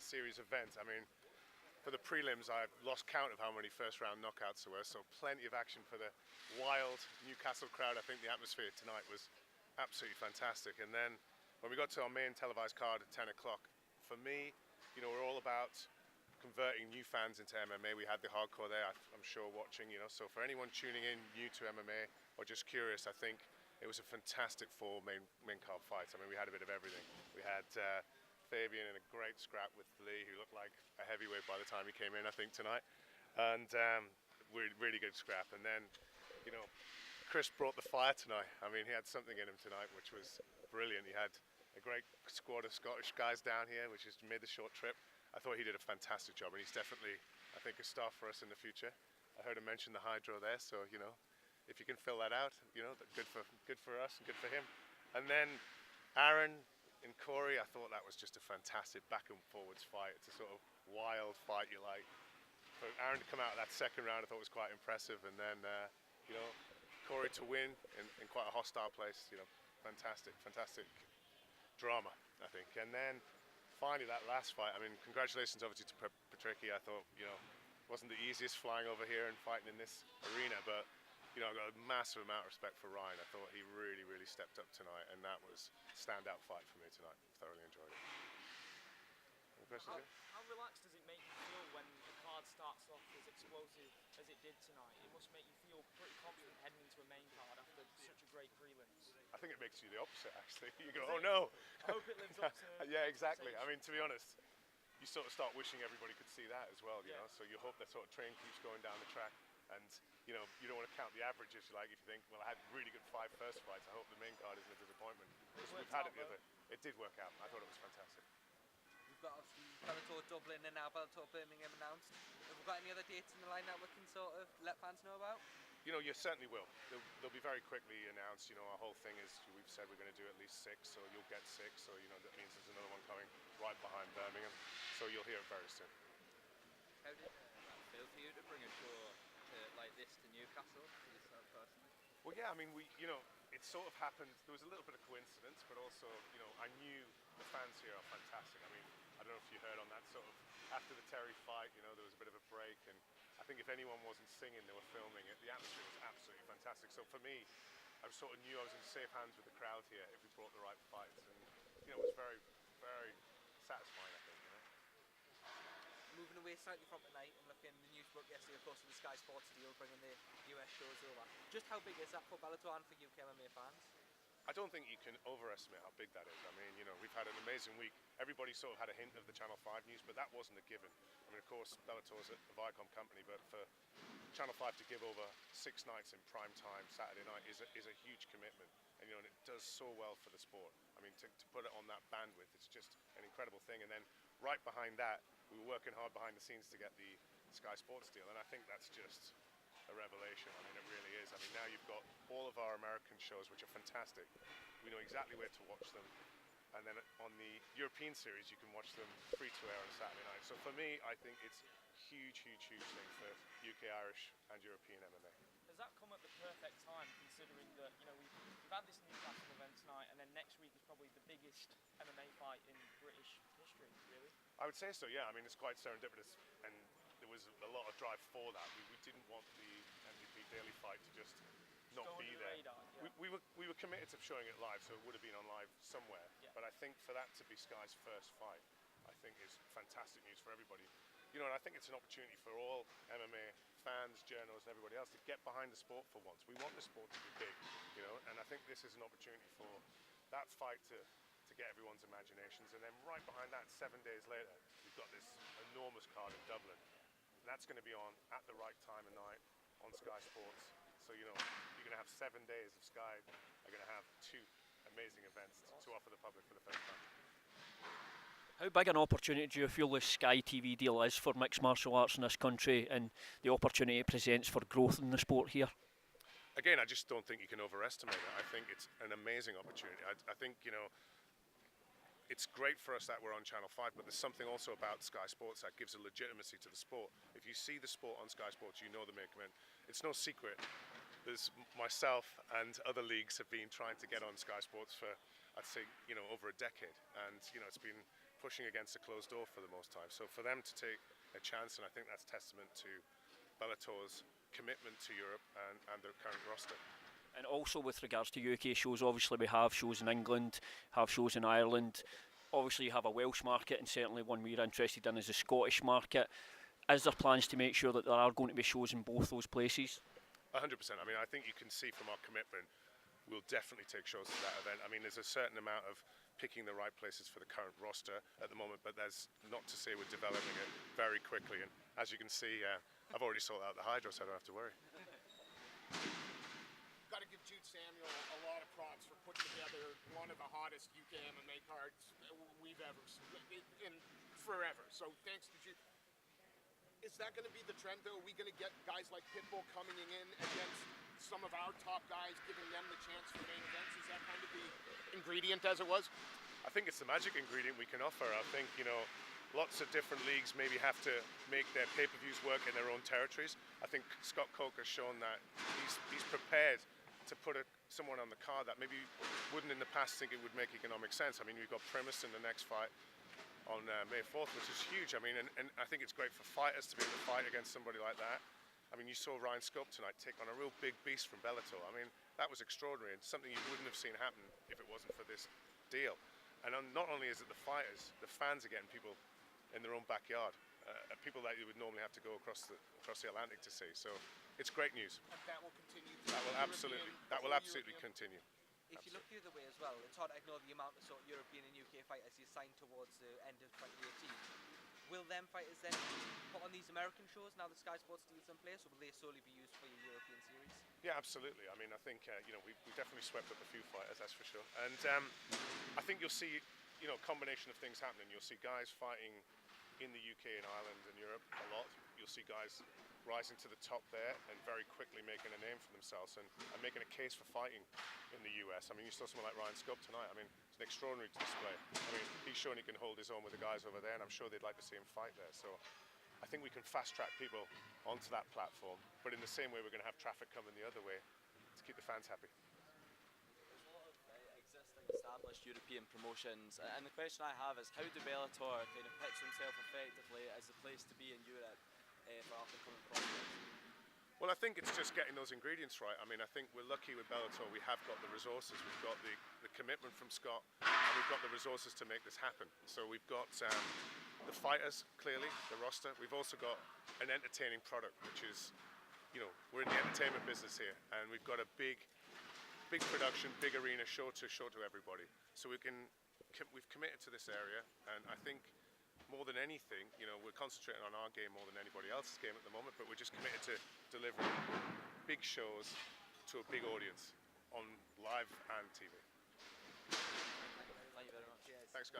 brilliant series of events. I mean, for the prelims, I lost count of how many first-round knockouts there were, so plenty of action for the wild Newcastle crowd. I think the atmosphere tonight was absolutely fantastic. And then when we got to our main televised card at 10 o'clock, for me, you know, we're all about converting new fans into MMA. We had the hardcore there, I'm sure, watching, you know. So for anyone tuning in new to MMA or just curious, I think it was a fantastic four main card fights. I mean, we had a bit of everything. We had Fabian in a great scrap with Lee, who looked like a heavyweight by the time he came in, I think, tonight. And really good scrap. And then, you know, Chris brought the fire tonight. I mean, he had something in him tonight, which was brilliant. He had a great squad of Scottish guys down here, which has made the short trip. I thought he did a fantastic job, and he's definitely, I think, a star for us in the future. I heard him mention the hydro there, so, you know, if you can fill that out, you know, good for us and good for him. And then Aaron and Corey, I thought that was just a fantastic back and forwards fight. It's a sort of wild fight you like. For Aaron to come out of that second round, I thought was quite impressive. And then, you know, Corey to win in quite a hostile place, you know, fantastic drama, I think. And then finally that last fight, I mean, congratulations obviously to Patricky. I thought, you know, wasn't the easiest flying over here and fighting in this arena, but, you know, I've got a massive amount of respect for Ryan. I thought he really stepped up tonight, and that was a standout fight for me tonight. Thoroughly enjoyed it. Any questions? How relaxed does it make you feel when the card starts off as explosive as it did tonight? It must make you feel pretty confident heading into a main card after such a great prelims. I think it makes you the opposite, actually. You go, oh no! I hope it lives up to yeah, exactly. I mean, to be honest, you sort of start wishing everybody could see that as well, you know? So you hope that sort of train keeps going down the track. And, you know, you don't want to count the averages, like, if you think, well, I had really good 5 first fights, I hope the main card isn't a disappointment. Because we've had it the other. It did work out. I thought it was fantastic. We've got obviously Bellator Dublin and now Bellator Birmingham announced. Have we got any other dates in the line that we can sort of let fans know about? You know, you certainly will. They'll be very quickly announced. You know, our whole thing is, we've said we're going to do at least 6, so you'll get 6. So, you know, that means there's another one coming right behind Birmingham. So you'll hear it very soon. How did that feel for you to bring a show like this to Newcastle, for yourself personally? Well, yeah, I mean, you know, it sort of happened. There was a little bit of coincidence, but also, you know, I knew the fans here are fantastic. I mean, I don't know if you heard on that sort of, after the Terry fight, you know, there was a bit of a break, and I think if anyone wasn't singing, they were filming it. The atmosphere was absolutely fantastic. So for me, I sort of knew I was in safe hands with the crowd here if we brought the right fights, and, you know, it was very satisfying, I think, you know. Moving away slightly from tonight and looking, the news broke yesterday, of course, with the Sky Sports deal, bringing the US shows over. Just how big is that for Bellator and for UK MMA fans? I don't think you can overestimate how big that is. I mean, you know, we've had an amazing week. Everybody sort of had a hint of the Channel 5 news, but that wasn't a given. I mean, of course, Bellator's a Viacom company, but for Channel 5 to give over 6 nights in prime time Saturday night is a huge commitment. And, you know, and it does so well for the sport. I mean, to put it on that bandwidth, it's just an incredible thing. And then right behind that, we were working hard behind the scenes to get the Sky Sports deal, and I think that's just a revelation. I mean, it really is. I mean, now you've got all of our American shows, which are fantastic. We know exactly where to watch them. And then on the European series, you can watch them free to air on a Saturday night. So for me, I think it's huge thing for UK, Irish and European MMA. Does that come at the perfect time, considering that, you know, we've had this Newcastle event tonight, and then next week is probably the biggest MMA fight in British history, really? I would say so, yeah. I mean, it's quite serendipitous, and there was a lot of drive for that. We didn't want the MVP Daily fight to just not be there. Radar, yeah. We were committed to showing it live, so it would have been on live somewhere. Yeah. But I think for that to be Sky's first fight, I think is fantastic news for everybody. You know, and I think it's an opportunity for all MMA fans, journalists, and everybody else to get behind the sport for once. We want the sport to be big, you know, and I think this is an opportunity for that fight to get everyone's imaginations. And then right behind that, 7 days later, we've got this enormous card in Dublin. And that's going to be on at the right time of night on Sky Sports. So, you know, you're going to have 7 days of Sky are going to have 2 amazing events to offer the public for the first time. How big an opportunity do you feel the Sky TV deal is for mixed martial arts in this country, and the opportunity it presents for growth in the sport here? Again, I just don't think you can overestimate it. I think it's an amazing opportunity. I think, you know, it's great for us that we're on Channel 5, but there's something also about Sky Sports that gives a legitimacy to the sport. If you see the sport on Sky Sports, you know the main event. It's no secret. There's myself and other leagues have been trying to get on Sky Sports for, I'd say, you know, over a decade. And, you know, it's been pushing against a closed door for the most time. So for them to take a chance, and I think that's testament to Bellator's commitment to Europe and their current roster. And also with regards to UK shows, obviously we have shows in England, have shows in Ireland. Obviously you have a Welsh market, and certainly one we're interested in is the Scottish market. Is there plans to make sure that there are going to be shows in both those places? 100%. I mean, I think you can see from our commitment, we'll definitely take shows to that event. I mean, there's a certain amount of picking the right places for the current roster at the moment, but there's not to say we're developing it very quickly. And as you can see, I've already sold out the Hydro, so I don't have to worry. Got to give Jude Samuel a lot of props for putting together one of the hottest UK MMA cards we've ever seen in forever. So thanks to Jude. Is that going to be the trend, though? Are we going to get guys like Pitbull coming in against some of our top guys, giving them the chance for main events? Is that kind of the ingredient as it was? I think it's the magic ingredient we can offer. I think, lots of different leagues maybe have to make their pay-per-views work in their own territories. I think Scott Coke has shown that he's prepared to put someone on the card that maybe wouldn't in the past think it would make economic sense. I mean, we've got Primus in the next fight on May 4th, which is huge. I mean, and I think it's great for fighters to be able to fight against somebody like that. I mean, you saw Ryan Scope tonight take on a real big beast from Bellator. I mean, that was extraordinary and something you wouldn't have seen happen if it wasn't for this deal. And not only is it the fighters, the fans are getting people in their own backyard, people that you would normally have to go across the Atlantic to see. So it's great news. And that will continue. That will absolutely continue. If you look the other way as well, it's hard to ignore the amount of sort of European and UK fighters you signed towards the end of 2018. Will them fighters then be put on these American shows now the Sky Sports deal's in place, or will they solely be used for your European series? Yeah, absolutely. I mean, I think we definitely swept up a few fighters, that's for sure. And I think you'll see a combination of things happening. You'll see guys fighting in the UK and Ireland and Europe a lot. You'll see guys rising to the top there and very quickly making a name for themselves and making a case for fighting in the US. I mean, you saw someone like Ryan Scope tonight. I mean, it's an extraordinary display. I mean, he's shown he can hold his own with the guys over there, and I'm sure they'd like to see him fight there. So I think we can fast track people onto that platform, but in the same way we're going to have traffic coming the other way to keep the fans happy. There's a lot of existing established European promotions, and the question I have is how do Bellator kind of pitch themselves effectively as the place to be in Europe for up and coming prospects? Well, I think it's just getting those ingredients right. I mean, I think we're lucky with Bellator. We have got the resources, we've got the commitment from Scott, and we've got the resources to make this happen. So we've got the fighters, clearly, the roster. We've also got an entertaining product, which is, we're in the entertainment business here, and we've got a big production, big arena, show to everybody. So we've committed to this area, and I think more than anything, we're concentrating on our game more than anybody else's game at the moment, but we're just committed to delivering big shows to a big audience on live and TV. Thank you very much. Thanks, guys.